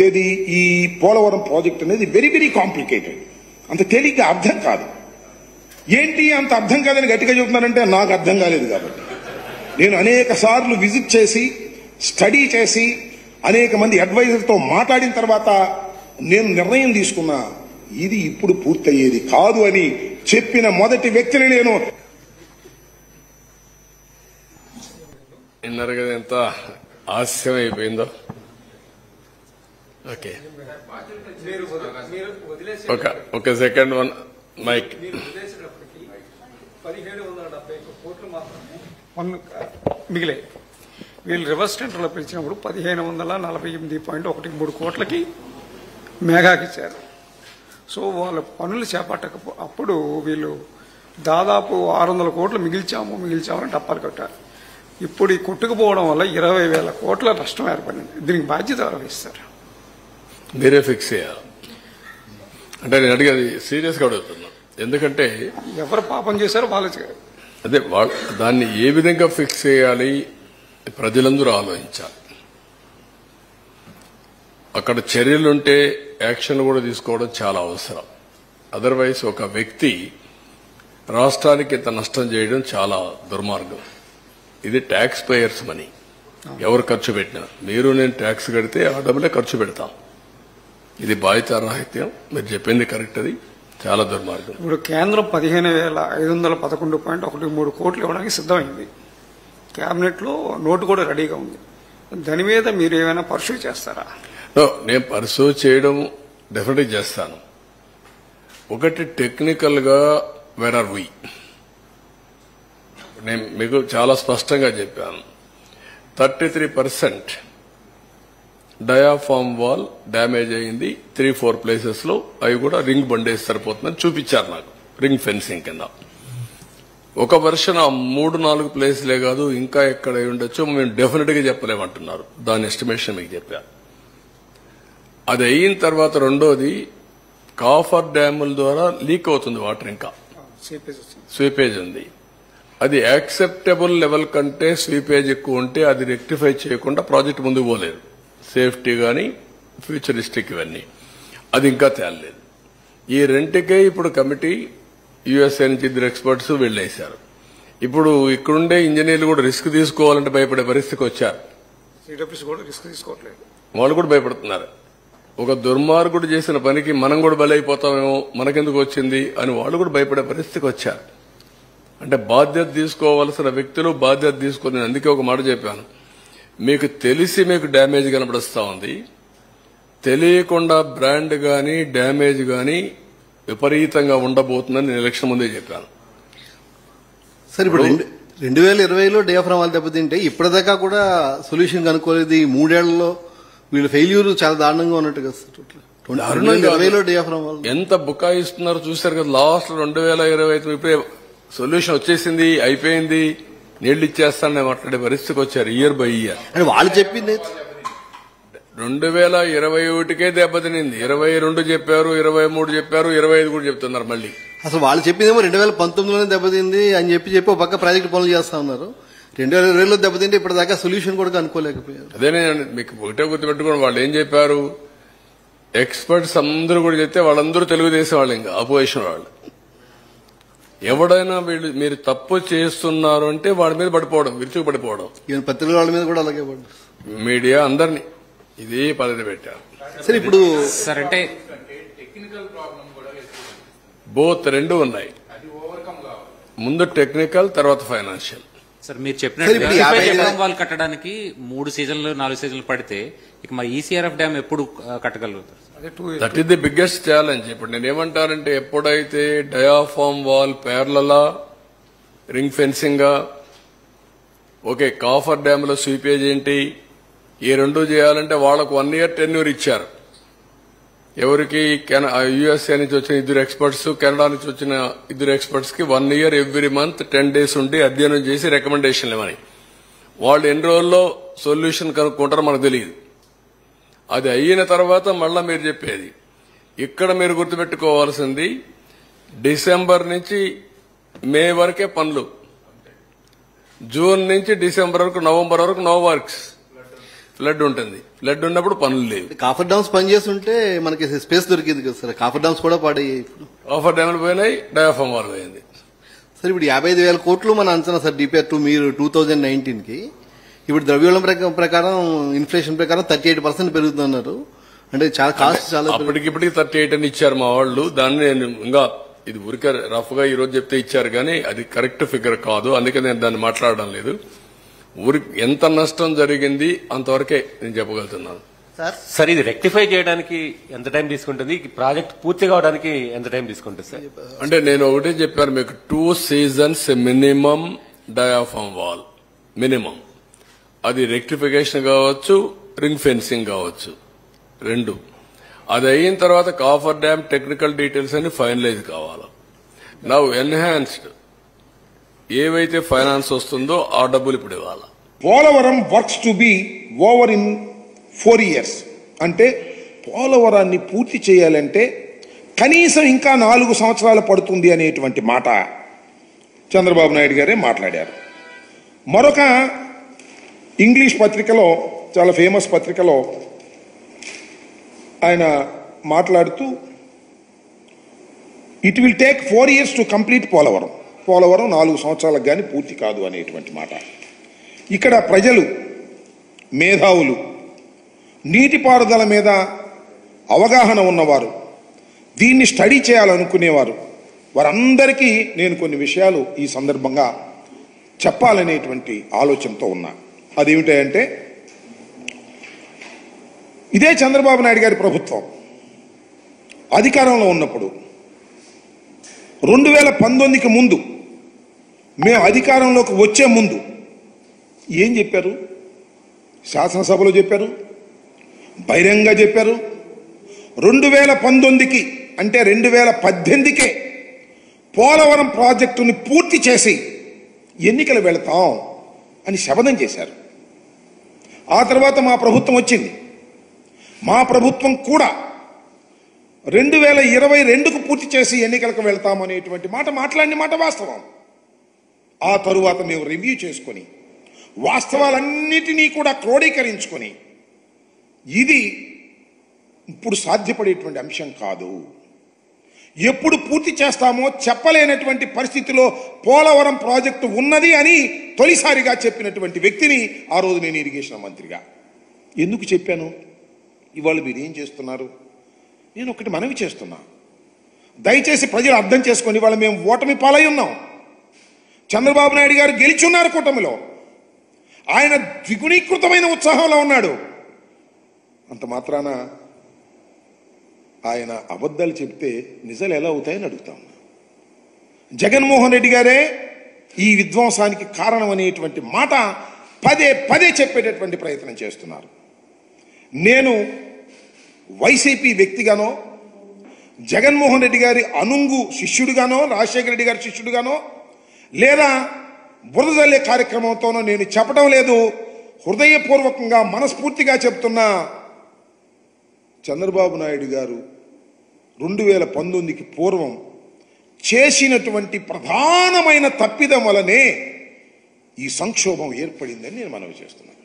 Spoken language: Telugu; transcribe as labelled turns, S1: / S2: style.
S1: ఏది ఈ పోలవరం ప్రాజెక్ట్ అనేది వెరీ వెరీ కాంప్లికేటెడ్, అంత తేలిగ్గా అర్థం కాదు. ఏంటి అంత అర్థం కాదని గట్టిగా చెబుతున్నారంటే నాకు అర్థం కాలేదు కాబట్టి. నేను అనేక సార్లు విజిట్ చేసి స్టడీ చేసి అనేక మంది అడ్వైజర్తో మాట్లాడిన తర్వాత నేను నిర్ణయం తీసుకున్నా, ఇది ఇప్పుడు పూర్తయ్యేది కాదు అని చెప్పిన మొదటి వ్యక్తిని నేను.
S2: విన్నారు కదా ఎంత ఆలస్యం అయిపోయిందో. ఓకే, ఒక సెకండ్ వన్ మైక్.
S3: 1771 కోట్లు మాత్రమే మిగిలాయి. వీళ్ళు రివర్స్ టెండర్లో పిలిచినప్పుడు 1548.13 కోట్లకి మేఘాకి ఇచ్చారు. సో వాళ్ళ పనులు చేపట్టకపో వీళ్ళు దాదాపు 600 కోట్లు మిగిల్చామని డప్పాలు కట్టారు. ఇప్పుడు ఈ కొట్టుకుపోవడం వల్ల 20,000 కోట్ల నష్టం ఏర్పడింది. దీనికి బాధ్యత ఎవరు వహిస్తారు?
S2: మీరే ఫిక్స్ చేయాలి. అంటే నేను అడిగేది సీరియస్గా అడుగుతున్నా, ఎందుకంటే
S3: ఎవరు పాపం చేశారో వాళ్ళు
S2: అదే దాన్ని ఏ విధంగా ఫిక్స్ చేయాలి ప్రజలందరూ ఆలోచించాలి. అక్కడ చర్యలుంటే యాక్షన్ కూడా తీసుకోవడం చాలా అవసరం. అదర్వైజ్ ఒక వ్యక్తి రాష్ట్రానికి ఇంత నష్టం చేయడం చాలా దుర్మార్గం. ఇది ట్యాక్స్ పేయర్స్ మనీ, ఎవరు ఖర్చు పెట్టినా. మీరు నేను ట్యాక్స్ కడితే ఆ డబ్బులే ఖర్చు పెడతాం. ఇది బాధ్యతారాహిత్యం. మీరు చెప్పింది కరెక్ట్, అది చాలా దుర్మార్గం.
S3: ఇప్పుడు కేంద్రం 15,511.13 కోట్లు ఇవ్వడానికి సిద్ధమైంది. కేబినెట్ లో నోటు కూడా రెడీగా ఉంది. దాని మీద మీరు ఏమైనా పర్సూ చేస్తారా?
S2: నేను పర్సూ చేయడం డెఫినెట్గా చేస్తాను. ఒకటి టెక్నికల్ గా వేర్ ఆర్ వి, నేను మీకు చాలా స్పష్టంగా చెప్పాను. 33% డయాఫామ్ వాల్ డ్యామేజ్ అయింది 3-4 ప్లేసెస్ లో. అవి కూడా రింగ్ బండేసి సరిపోతుందని చూపించారు నాకు, రింగ్ ఫెన్సింగ్ కింద. ఒక వర్షన్ 3-4 ప్లేస్లే కాదు, ఇంకా ఎక్కడ ఉండొచ్చో మేము డెఫినెట్ గా చెప్పలేమంటున్నారు. దాని ఎస్టిమేషన్ మీకు చెప్పాను. అది అయిన తర్వాత రెండోది, కాఫర్ డ్యాముల ద్వారా లీక్ అవుతుంది వాటర్, ఇంకా స్వీపేజ్ ఉంది. అది యాక్సెప్టబుల్ లెవెల్ కంటే స్వీపేజ్ ఎక్కువ ఉంటే అది రెక్టిఫై చేయకుండా ప్రాజెక్ట్ ముందుకు పోలేదు. సేఫ్టీ గానీ ఫ్యూచరిస్టిక్ ఇవన్నీ అది ఇంకా తేలలేదు. ఈ రెంటికే ఇప్పుడు కమిటీ యుఎస్ఏ నుంచి 2 ఎక్స్పర్ట్స్ వెళ్లేశారు. ఇప్పుడు ఇక్కడుండే ఇంజనీర్లు కూడా రిస్క్ తీసుకోవాలంటే భయపడే పరిస్థితికి వచ్చారు. వాళ్ళు కూడా భయపడుతున్నారు. ఒక దుర్మార్గుడు చేసిన పనికి మనం కూడా బలైపోతామేమో, మనకెందుకు వచ్చింది అని వాళ్ళు కూడా భయపడే పరిస్థితికి వచ్చారు. అంటే బాధ్యత తీసుకోవాల్సిన వ్యక్తులు బాధ్యత తీసుకుని, అందుకే ఒక మాట చెప్పాను, మీకు తెలిసి మీకు డ్యామేజ్ కనబడుస్తా ఉంది, తెలియకుండా బ్రాండ్ గానీ డ్యామేజ్ గానీ విపరీతంగా ఉండబోతుందని నేను ఎలక్షన్ ముందే చెప్పాను.
S4: సార్, ఇప్పుడు 2020లో డయాఫ్రామ్ వాళ్ళు దెబ్బతింటే ఇప్పటిదాకా కూడా సొల్యూషన్ కనుక్కోలేదు. ఈ 3 ఏళ్లలో వీళ్ళ ఫెయిల్యూర్ చాలా దారుణంగా ఉన్నట్టు కదా సార్. 2020లో డయాఫ్రామ్ వాళ్ళు
S2: ఎంత బుకాయిస్తున్నారో చూశారు కదా. లాస్ట్ 2025 ఇప్పుడే సొల్యూషన్ వచ్చేసింది, అయిపోయింది, నీళ్లు ఇచ్చేస్తానని మాట్లాడే పరిస్థితికి వచ్చారు. ఇయర్ బై ఇయర్
S4: అని వాళ్ళు చెప్పింది.
S2: 2021కే దెబ్బతినింది. 22 చెప్పారు, 23 చెప్పారు, 25 కూడా చెప్తున్నారు మళ్ళీ.
S4: అసలు వాళ్ళు చెప్పిందేమో 2019లోనే దెబ్బతింది అని చెప్పి ఒక పక్క ప్రాజెక్టు పనులు చేస్తా ఉన్నారు. 2020లో దెబ్బతింటే ఇప్పటిదాకా సొల్యూషన్ కూడా అనుకోలేకపోయారు.
S2: అదే నేను మీకు ఒకటే గుర్తుపెట్టుకోండి, వాళ్ళు ఏం చెప్పారు, ఎక్స్పర్ట్స్ అందరూ కూడా చెప్తే వాళ్ళందరూ తెలుగుదేశం వాళ్ళు, ఇంకా అపోజిషన్ వాళ్ళు. ఎవడైనా మీరు తప్పు చేస్తున్నారు అంటే వాడి మీద పడిపోవడం, విరుచుకు పడిపోవడం.
S4: పత్రికల వాళ్ళ మీద కూడా అలాగే పడ్డారు.
S2: మీడియా అందరినీ ఇదే పద్ధతి పెట్టారు.
S4: సరే, ఇప్పుడు
S5: సార్ అంటే
S2: బోత్ రెండు ఉన్నాయి. ముందు టెక్నికల్, తర్వాత ఫైనాన్షియల్.
S5: సార్ మీరు చెప్పినట్టు వాళ్ళు కట్టడానికి 3 సీజన్లు 4 సీజన్లు పడితే ఇక మరి ఈసీఆర్ఎఫ్ డ్యామ్ ఎప్పుడు కట్టగలుగుతారు?
S2: That is the biggest challenge. ఇప్పుడు నేనేమంటానంటే, ఎప్పుడైతే డయాఫామ్ వాల్ పేర్లలా ring fencing, okay, cofferdam లో స్వీపేజ్ ఏంటి, ఈ 2 చేయాలంటే వాళ్ళకు 1 year టెన్యూర్ ఇచ్చారు. ఎవరికి? యుఎస్ఏ నుంచి వచ్చిన 2 ఎక్స్పర్ట్స్, కెనడా నుంచి వచ్చిన 2 ఎక్స్పర్ట్స్ కి 1 year ఎవ్రీ మంత్ 10 days ఉండి అధ్యయనం చేసి రికమెండేషన్లు ఇవ్వని. వాళ్ళు ఎన్ని రోజుల్లో సొల్యూషన్ కనుక్కుంటారో మనకు తెలియదు. అది అయిన తర్వాత మళ్ళా మీరు చెప్పేది. ఇక్కడ మీరు గుర్తుపెట్టుకోవాల్సింది, డిసెంబర్ నుంచి మే వరకే పనులు, జూన్ నుంచి డిసెంబర్ వరకు, నవంబర్ వరకు నో వర్క్స్, ఫ్లడ్ ఉంటుంది. ఫ్లడ్ ఉన్నప్పుడు పనులు లేవు.
S4: కాఫర్ డామ్స్ పనిచేస్తుంటే మనకి స్పేస్ దొరికింది కదా సార్. కాఫర్ డామ్స్ కూడా పాడయ్యాయి. ఇప్పుడు
S2: కాఫర్ డ్యామ్లు పోయినాయి, డయాఫ్రమ్ వాల్ పోయింది.
S4: సార్ ఇప్పుడు 55,000 కోట్లు మన అంచనా సార్ డిపిఆర్ 2 మీరు 2019కి. ఇప్పుడు ద్రవ్యోళం ప్రకారం ఇన్ఫ్లేషన్ ప్రకారం 38% పెరుగుతున్నారు. అంటే చాలా కాస్ట్ చాలా
S2: అప్పటికిప్పటికి 38 అని ఇచ్చారు మా వాళ్ళు. దాన్ని నేను ఇంకా ఇది ఊరికే రఫ్ గా ఈ రోజు చెప్తే ఇచ్చారు కానీ అది కరెక్ట్ ఫిగర్ కాదు. అందుకే నేను దాన్ని మాట్లాడడం లేదు. ఎంత నష్టం జరిగింది అంతవరకే నేను చెప్పగలుగుతున్నాను.
S6: సార్ ఇది రెక్టిఫై చేయడానికి ఎంత టైం తీసుకుంటుంది? ప్రాజెక్ట్ పూర్తి కావడానికి ఎంత టైం తీసుకుంటుంది సార్?
S2: అంటే నేను ఒకటే చెప్పాను మీకు, 2 seasons minimum diaphragm wall minimum. అది రెక్టిఫికేషన్ కావచ్చు, రింగ్ ఫెన్సింగ్ కావచ్చు, 2. అది అయిన తర్వాత కాఫర్ డ్యామ్ టెక్నికల్ డీటెయిల్స్ అన్ని ఫైనలైజ్ కావాలి. నౌ ఎన్హాన్స్డ్ ఏవైతే ఫైనాన్స్ వస్తుందో ఆ డబ్బులు ఇప్పుడు ఇవ్వాలి.
S1: Polavaram works to be over in 4 years. అంటే పోలవరాన్ని పూర్తి చేయాలంటే కనీసం ఇంకా 4 సంవత్సరాలు పడుతుంది అనేటువంటి మాట చంద్రబాబు నాయుడు గారే మాట్లాడారు. మరొక ఇంగ్లీష్ పత్రికలో, చాలా ఫేమస్ పత్రికలో ఆయన మాట్లాడుతూ it will take 4 years to complete Polavaram. Polavaram 4 సంవత్సరాలకు కానీ పూర్తి కాదు అనేటువంటి మాట. ఇక్కడ ప్రజలు, మేధావులు, నీటిపారుదల మీద అవగాహన ఉన్నవారు, దీన్ని స్టడీ చేయాలనుకునేవారు, వారందరికీ నేను కొన్ని విషయాలు ఈ సందర్భంగా చెప్పాలనేటువంటి ఆలోచనతో ఉన్నా. అదేమిటంటే ఇదే చంద్రబాబు నాయుడు గారి ప్రభుత్వం అధికారంలో ఉన్నప్పుడు 2019కి ముందు, మేము అధికారంలోకి వచ్చే ముందు ఏం చెప్పారు? శాసనసభలో చెప్పారు, బహిరంగంగా చెప్పారు. 2019కి అంటే 2018కే పోలవరం ప్రాజెక్టుని పూర్తి చేసి ఎన్నికలు వెళతాం అని శపథం చేశారు. ఆ తర్వాత మా ప్రభుత్వం వచ్చింది. మా ప్రభుత్వం కూడా 2022కు పూర్తి చేసి ఎన్నికలకు వెళ్తామనేటువంటి మాట మాట్లాడిన మాట వాస్తవం. ఆ తరువాత మేము రివ్యూ చేసుకొని వాస్తవాలన్నిటినీ కూడా క్రోడీకరించుకొని ఇది ఇప్పుడు సాధ్యపడేటువంటి అంశం కాదు, ఎప్పుడు పూర్తి చేస్తామో చెప్పలేనటువంటి పరిస్థితిలో పోలవరం ప్రాజెక్టు ఉన్నది అని తొలిసారిగా చెప్పినటువంటి వ్యక్తిని ఆ రోజు నేను ఇరిగేషన్ మంత్రిగా. ఎందుకు చెప్పాను? ఇవాళ మీరు ఏం చేస్తున్నారు? నేను ఒకటి మనవి చేస్తున్నా, దయచేసి ప్రజలు అర్థం చేసుకొని, ఇవాళ మేము ఓటమి పాలై ఉన్నాం. చంద్రబాబు నాయుడు గారు గెలిచున్నారు కూటమిలో, ఆయన ద్విగుణీకృతమైన ఉత్సాహంలో ఉన్నాడు. అంత మాత్రాన ఆయన అబద్ధాలు చెప్తే నిజాలు ఎలా అవుతాయని అడుగుతాం. జగన్మోహన్ రెడ్డి గారే ఈ విధ్వంసానికి కారణం అనేటువంటి మాట పదే పదే చెప్పేటటువంటి ప్రయత్నం చేస్తున్నారు. నేను వైసీపీ వ్యక్తిగానో, జగన్మోహన్ రెడ్డి గారి అనుంగు శిష్యుడిగానో, రాజశేఖర రెడ్డి గారి శిష్యుడిగానో, లేదా బురద జల్లే కార్యక్రమంతోనో నేను చెప్పడం లేదు. హృదయపూర్వకంగా మనస్ఫూర్తిగా చెప్తున్నా, చంద్రబాబు నాయుడు గారు 2019కి పూర్వం చేసినటువంటి ప్రధానమైన తప్పిదం వలనే ఈ సంక్షోభం ఏర్పడిందని నేను మనవి చేస్తున్నాను.